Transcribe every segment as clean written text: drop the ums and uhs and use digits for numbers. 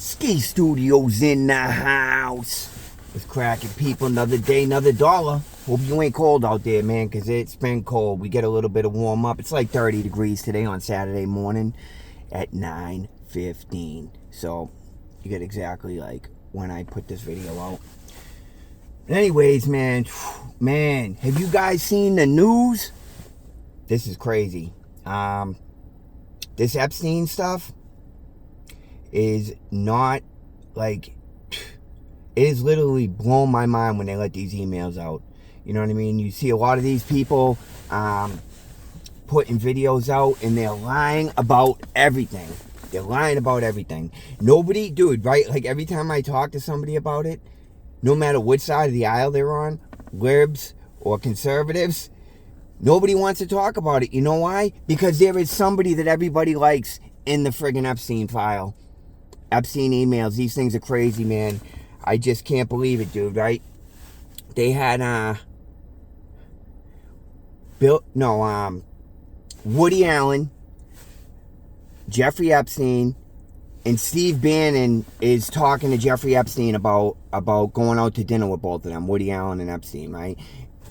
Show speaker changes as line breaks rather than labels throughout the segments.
Ski Studios in the house. It's cracking, people. Another day, another dollar. Hope you ain't cold out there, man, because it's been cold. We get a little bit of warm up. It's like 30 degrees today on Saturday morning at 9:15. So you get exactly like when I put this video out. Anyways, man, have you guys seen the news? This is crazy. This Epstein stuff is not like, it is literally blown my mind when they let these emails out. You know what I mean? You see a lot of these people putting videos out and they're lying about everything. They're lying about everything. Nobody, dude, right? Like every time I talk to somebody about it, no matter which side of the aisle they're on, libs or conservatives, nobody wants to talk about it. You know why? Because there is somebody that everybody likes in the friggin' Epstein file. Epstein emails. These things are crazy, man. I just can't believe it, dude, right? They had, Woody Allen, Jeffrey Epstein, and Steve Bannon is talking to Jeffrey Epstein about going out to dinner with both of them, Woody Allen and Epstein, right?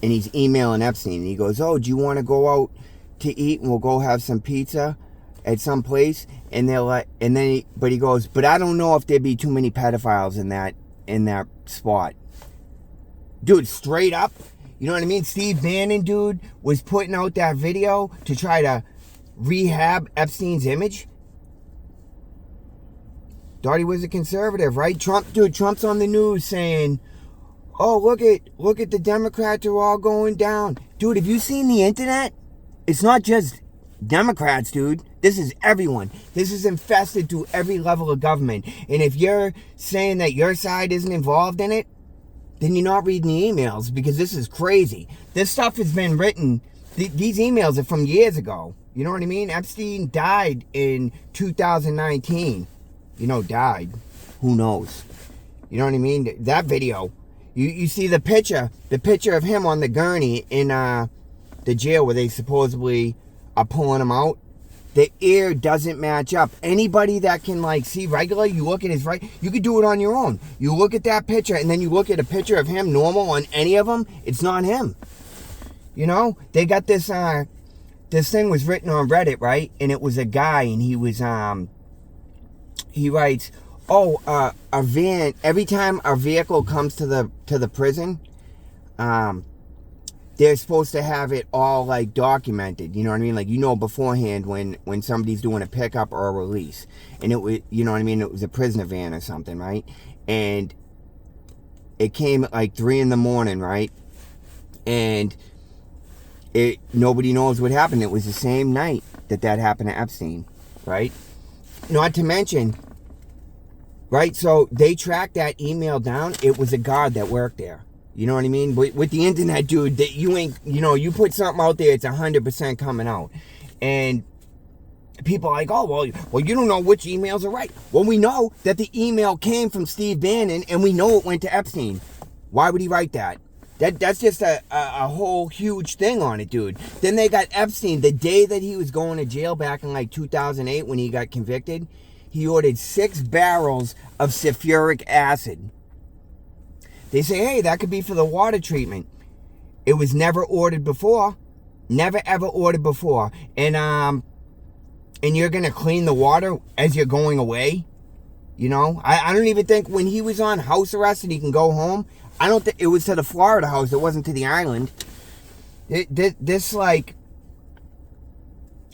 And he's emailing Epstein, and he goes, "Oh, do you want to go out to eat, and we'll go have some pizza at some place?" And they're like, but he goes, "But I don't know if there'd be too many pedophiles in that spot." Dude, straight up, you know what I mean? Steve Bannon, dude, was putting out that video to try to rehab Epstein's image. Thought he was a conservative, right? Trump's on the news saying, "Oh, look at the Democrats are all going down." Dude, have you seen the internet? It's not just Democrats, dude. This is everyone. This is infested to every level of government. And if you're saying that your side isn't involved in it, then you're not reading the emails, because this is crazy. This stuff has been written. These emails are from years ago. You know what I mean? Epstein died in 2019. You know, died. Who knows? You know what I mean? That video. You see the picture of him on the gurney in the jail where they supposedly are pulling him out. The ear doesn't match up. Anybody that can like see regular, you look at his right, you could do it on your own. You look at that picture and then you look at a picture of him normal on any of them, it's not him. You know, they got this thing was written on Reddit, right? And it was a guy, and he was he writes, "Oh, a van, every time a vehicle comes to the prison, they're supposed to have it all like documented." You know what I mean? Like, you know, beforehand when somebody's doing a pickup or a release, and it was, you know what I mean? It was a prisoner van or something, right? And it came at like 3 a.m, right? And nobody knows what happened. It was the same night that happened to Epstein, right? Not to mention, right? So they tracked that email down. It was a guard that worked there. You know what I mean? With the internet, dude, that you ain't, you know, you put something out there, it's 100% coming out. And people are like, "Oh, well, you don't know which emails are right." Well, we know that the email came from Steve Bannon, and we know it went to Epstein. Why would he write that? That's just a whole huge thing on it, dude. Then they got Epstein, the day that he was going to jail back in like 2008 when he got convicted, he ordered 6 barrels of sulfuric acid. They say, "Hey, that could be for the water treatment." It was never ordered before. Never ever ordered before. And you're going to clean the water as you're going away? You know? I don't even think when he was on house arrest and he can go home, I don't think it was to the Florida house. It wasn't to the island. This like,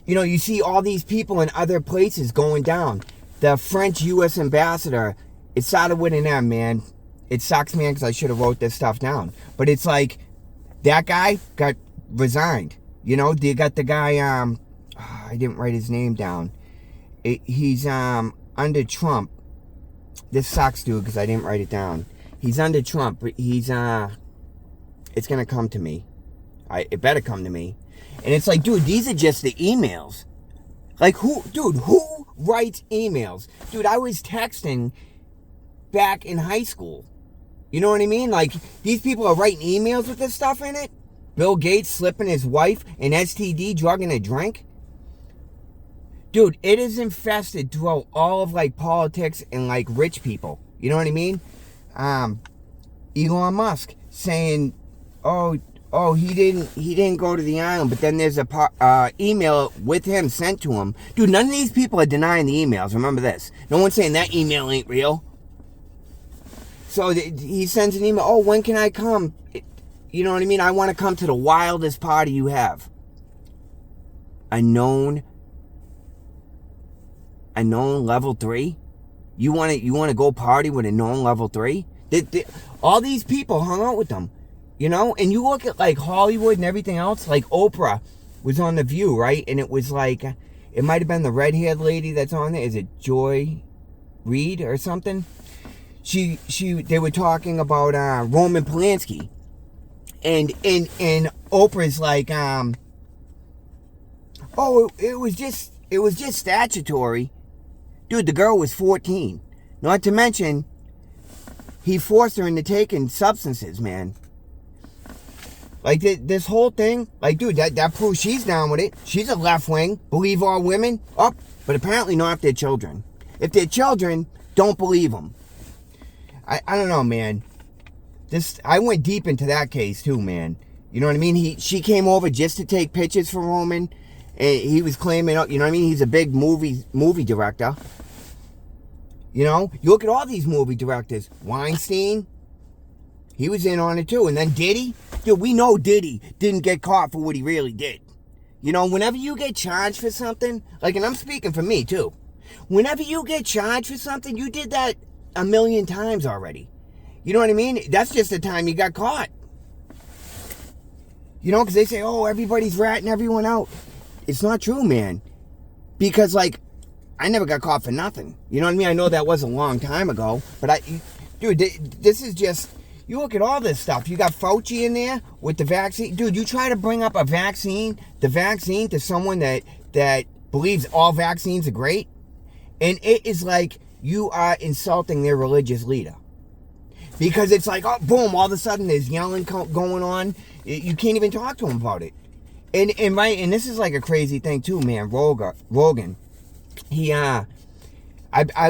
you know, you see all these people in other places going down. The French U.S. ambassador, it started with an M, man. It sucks, man, because I should have wrote this stuff down. But it's like, that guy got resigned. You know, they got the guy, I didn't write his name down. He's under Trump. This sucks, dude, because I didn't write it down. He's under Trump, but he's, it's going to come to me. It better come to me. And it's like, dude, these are just the emails. Like, who writes emails? Dude, I was texting back in high school. You know what I mean? Like, these people are writing emails with this stuff in it. Bill Gates slipping his wife an STD drug in a drink. Dude, it is infested throughout all of like politics and like rich people. You know what I mean? Elon Musk saying, "Oh, he didn't go to the island," but then there's a email with him sent to him. Dude, none of these people are denying the emails. Remember this. No one's saying that email ain't real. So he sends an email. "Oh, when can I come? You know what I mean? I want to come to the wildest party you have." A known level 3? You want to go party with a known level 3? All these people hung out with them, you know? And you look at like Hollywood and everything else, like Oprah was on The View, right? And it was like, it might have been the red-haired lady that's on there. Is it Joy Reid or something? They were talking about Roman Polanski. And Oprah's like, "Oh, it was just statutory." Dude, the girl was 14. Not to mention, he forced her into taking substances, man. Like, this whole thing, like, dude, that proves she's down with it. She's a left wing, believe all women. Oh, but apparently not if they're children. If they're children, don't believe them. I don't know, man. I went deep into that case, too, man. You know what I mean? She came over just to take pictures for Roman. And he was claiming, you know what I mean? He's a big movie director. You know? You look at all these movie directors. Weinstein, he was in on it too. And then Diddy. Dude, we know Diddy didn't get caught for what he really did. You know, whenever you get charged for something, like, and I'm speaking for me too. Whenever you get charged for something, you did that a million times already. You know what I mean? That's just the time you got caught. You know, because they say, "Oh, everybody's ratting everyone out." It's not true, man. Because, like, I never got caught for nothing. You know what I mean? I know that was a long time ago. But dude, this is just, you look at all this stuff. You got Fauci in there with the vaccine. Dude, you try to bring up the vaccine to someone that believes all vaccines are great. And it is like you are insulting their religious leader. Because it's like, oh, boom, all of a sudden there's yelling going on. You can't even talk to him about it. And this is like a crazy thing too, man. Rogan, I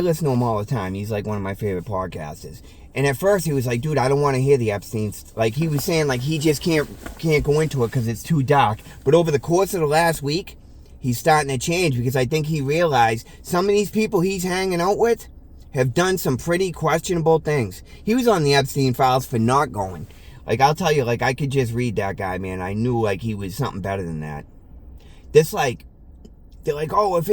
listen to him all the time. He's like one of my favorite podcasters. And at first he was like, "Dude, I don't want to hear the Epsteins." Like, he was saying, like, he just can't go into it because it's too dark. But over the course of the last week, he's starting to change, because I think he realized some of these people he's hanging out with have done some pretty questionable things. He was on the Epstein files for not going. Like, I'll tell you, like, I could just read that guy, man. I knew, like, he was something better than that. This, like, they're like, "Oh, if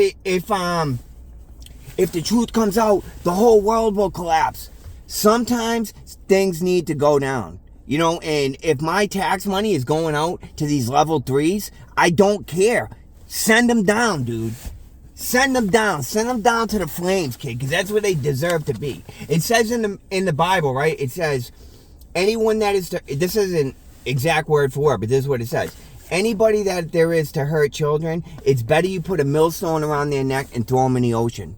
the truth comes out, the whole world will collapse." Sometimes things need to go down, you know, and if my tax money is going out to these level 3s, I don't care. Send them down, dude. Send them down. Send them down to the flames, kid, because that's where they deserve to be. It says in the Bible, right? It says, anyone that is this isn't exact word for word, but this is what it says. Anybody that there is to hurt children, it's better you put a millstone around their neck and throw them in the ocean.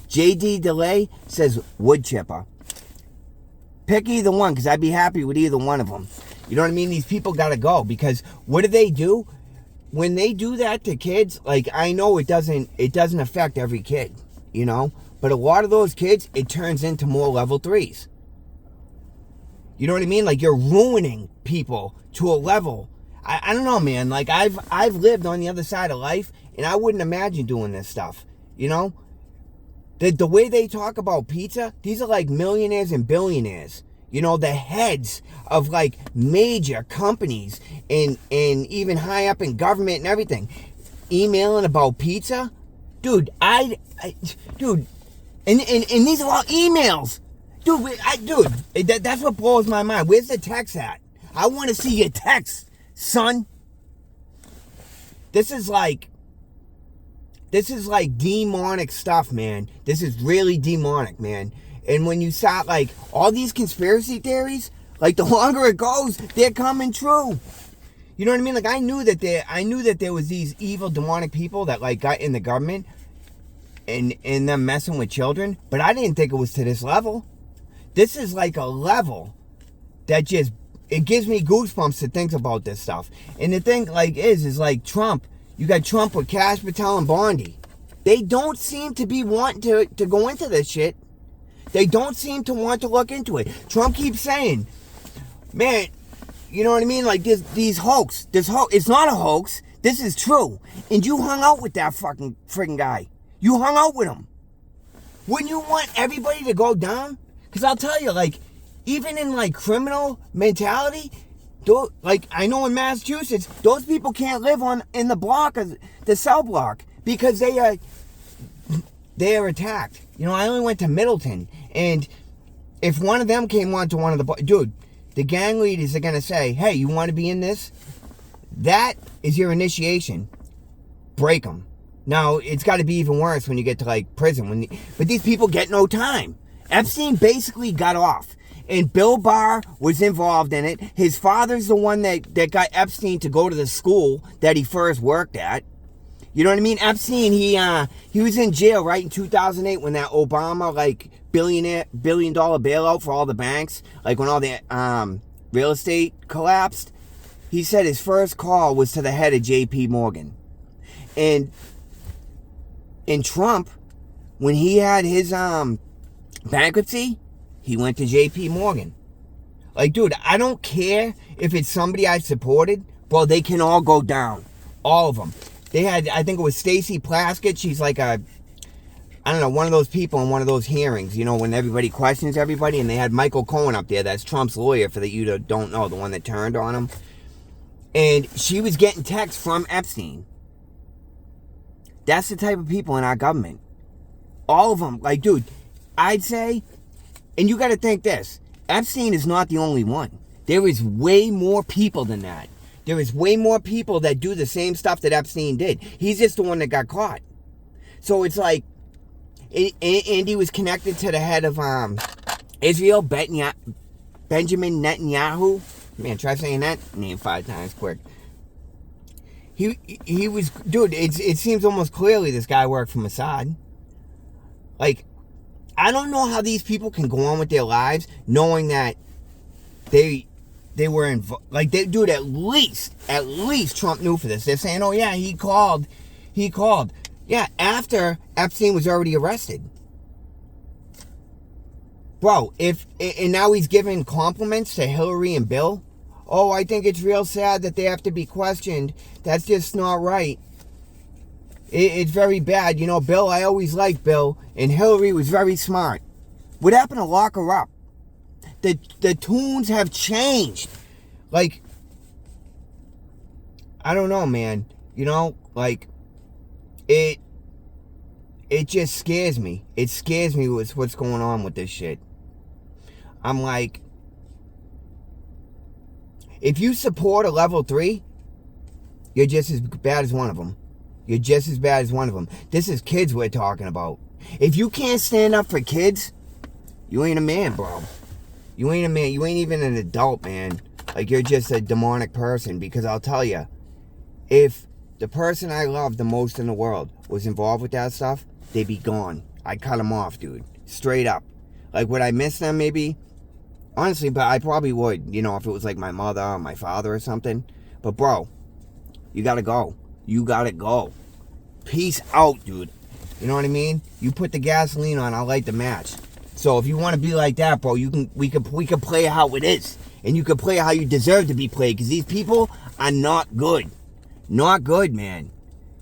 J.D. DeLay says wood chipper. Pick either one, because I'd be happy with either one of them. You know what I mean? These people got to go, because what do? When they do that to kids, like, I know it doesn't affect every kid, you know? But a lot of those kids, it turns into more level 3s. You know what I mean? Like, you're ruining people to a level. I don't know, man. Like, I've lived on the other side of life, and I wouldn't imagine doing this stuff, you know? The way they talk about pizza, these are like millionaires and billionaires. You know, the heads of like major companies and even high up in government and everything, emailing about pizza. Dude, dude, and these are all emails. Dude, that's what blows my mind. Where's the text at? I want to see your text, son. This is like demonic stuff, man. This is really demonic, man. And when you start, like, all these conspiracy theories, like, the longer it goes, they're coming true. You know what I mean? Like, I knew that there was these evil demonic people that, like, got in the government and them messing with children, but I didn't think it was to this level. This is like a level that just, it gives me goosebumps to think about this stuff. And the thing, like, is like Trump. You got Trump with Cash Patel and Bondi. They don't seem to be wanting to go into this shit. They don't seem to want to look into it. Trump keeps saying, man, you know what I mean? Like these hoax. It's not a hoax. This is true. And you hung out with that friggin' guy. You hung out with him. Wouldn't you want everybody to go down? Because I'll tell you, like, even in like criminal mentality, like I know in Massachusetts, those people can't live in the block, the cell block, because they are attacked. You know, I only went to Middleton, and if one of them came on to one of the dude, the gang leaders are gonna say, "Hey, you want to be in this?" That is your initiation. Break them. Now it's got to be even worse when you get to like prison. But these people get no time. Epstein basically got off. And Bill Barr was involved in it. His father's the one that got Epstein to go to the school that he first worked at. You know what I mean? Epstein, he was in jail, right, in 2008 when that Obama, like, billion dollar bailout for all the banks, like when all the real estate collapsed. He said his first call was to the head of J.P. Morgan. And Trump, when he had his bankruptcy, he went to J.P. Morgan. Like, dude, I don't care if it's somebody I supported. Bro, they can all go down. All of them. They had, I think it was Stacey Plaskett. She's like I don't know, one of those people in one of those hearings, you know, when everybody questions everybody. And they had Michael Cohen up there. That's Trump's lawyer, for that you don't know, the one that turned on him. And she was getting texts from Epstein. That's the type of people in our government. All of them. Like, dude, I'd say... And you got to think this. Epstein is not the only one. There is way more people than that. There is way more people that do the same stuff that Epstein did. He's just the one that got caught. So it's like, and he was connected to the head of Israel, Benjamin Netanyahu. Man, try saying that name 5 times quick. He was, dude, it seems almost clearly this guy worked for Mossad. Like, I don't know how these people can go on with their lives knowing that they were involved. Like, dude, at least Trump knew for this. They're saying, oh yeah, he called. Yeah, after Epstein was already arrested. Bro, and now he's giving compliments to Hillary and Bill. Oh, I think it's real sad that they have to be questioned. That's just not right. It's very bad. You know, Bill, I always liked Bill. And Hillary was very smart. What happened to lock her up? The tunes have changed. Like, I don't know, man. You know, like, it just scares me. It scares me with what's going on with this shit. I'm like, if you support a level 3, you're just as bad as one of them. You're just as bad as one of them. This is kids we're talking about. If you can't stand up for kids, you ain't a man, bro. You ain't a man. You ain't even an adult, man. Like, you're just a demonic person. Because I'll tell you, if the person I love the most in the world was involved with that stuff, they'd be gone. I'd cut them off, dude. Straight up. Like, would I miss them, maybe? Honestly, but I probably would. You know, if it was like my mother or my father or something. But, bro, you gotta go. You gotta go. Peace out, dude. You know what I mean? You put the gasoline on, I'll light the match. So if you want to be like that, bro, we can play how it is. And you can play how you deserve to be played. Because these people are not good. Not good, man.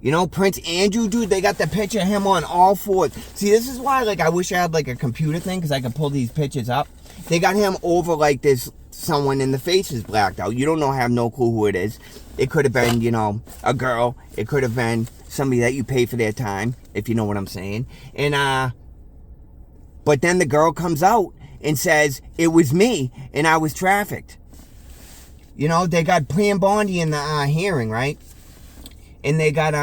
You know, Prince Andrew, dude, they got the picture of him on all 4. See, this is why, like, I wish I had, like, a computer thing. Because I could pull these pictures up. They got him over, like, this someone and the face is blacked out. You don't know, have no clue who it is. It could have been, you know, a girl. It could have been somebody that you pay for their time, if you know what I'm saying. And, but then the girl comes out and says, it was me, and I was trafficked. You know, they got Pam Bondi in the hearing, right? And they got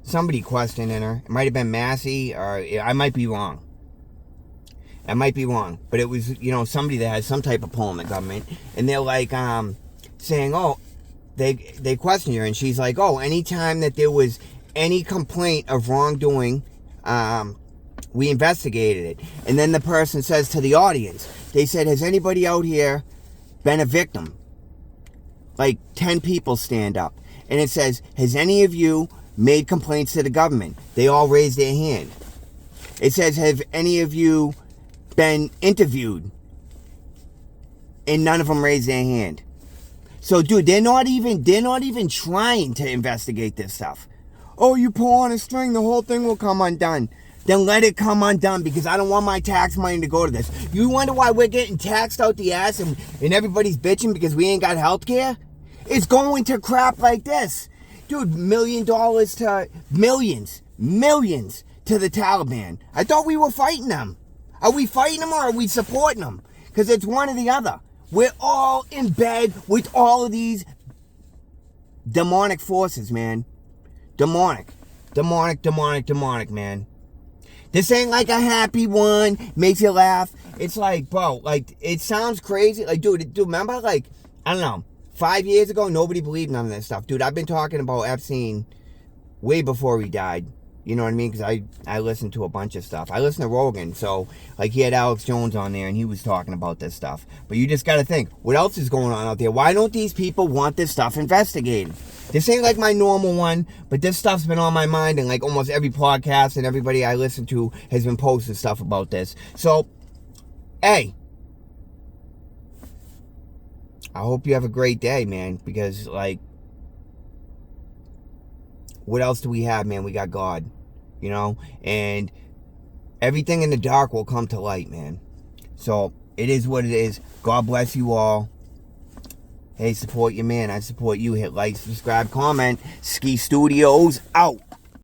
somebody questioning her. It might have been Massey, or I might be wrong. I might be wrong. But it was, you know, somebody that has some type of pull in the government. And they're like, saying, oh, they question her, and she's like, oh, anytime that there was any complaint of wrongdoing, we investigated it. And then the person says to the audience, they said, has anybody out here been a victim? Like 10 people stand up. And it says, has any of you made complaints to the government. They all raised their hand. It says, have any of you been interviewed? And none of them raised their hand. So, dude, they're not even trying to investigate this stuff. Oh, you pull on a string, the whole thing will come undone. Then let it come undone, because I don't want my tax money to go to this. You wonder why we're getting taxed out the ass and everybody's bitching because we ain't got health care? It's going to crap like this. Dude, $1 million to millions to the Taliban. I thought we were fighting them. Are we fighting them or are we supporting them? Because it's one or the other. We're all in bed with all of these demonic forces, man. Demonic, man. This ain't like a happy one, makes you laugh. It's like, bro, like, it sounds crazy. Like, dude, remember, like, I don't know, 5 years ago, nobody believed none of this stuff. Dude, I've been talking about Epstein way before he died. You know what I mean? Because I listened to a bunch of stuff. I listened to Rogan, so, like, he had Alex Jones on there, and he was talking about this stuff. But you just got to think, what else is going on out there? Why don't these people want this stuff investigated? This ain't like my normal one, but this stuff's been on my mind, and, like, almost every podcast and everybody I listen to has been posting stuff about this. So, hey, I hope you have a great day, man, because, like, what else do we have, man? We got God, you know, and everything in the dark will come to light, man. So it is what it is. God bless you all. Hey, support your man. I support you. Hit like, subscribe, comment. Ski Studios out.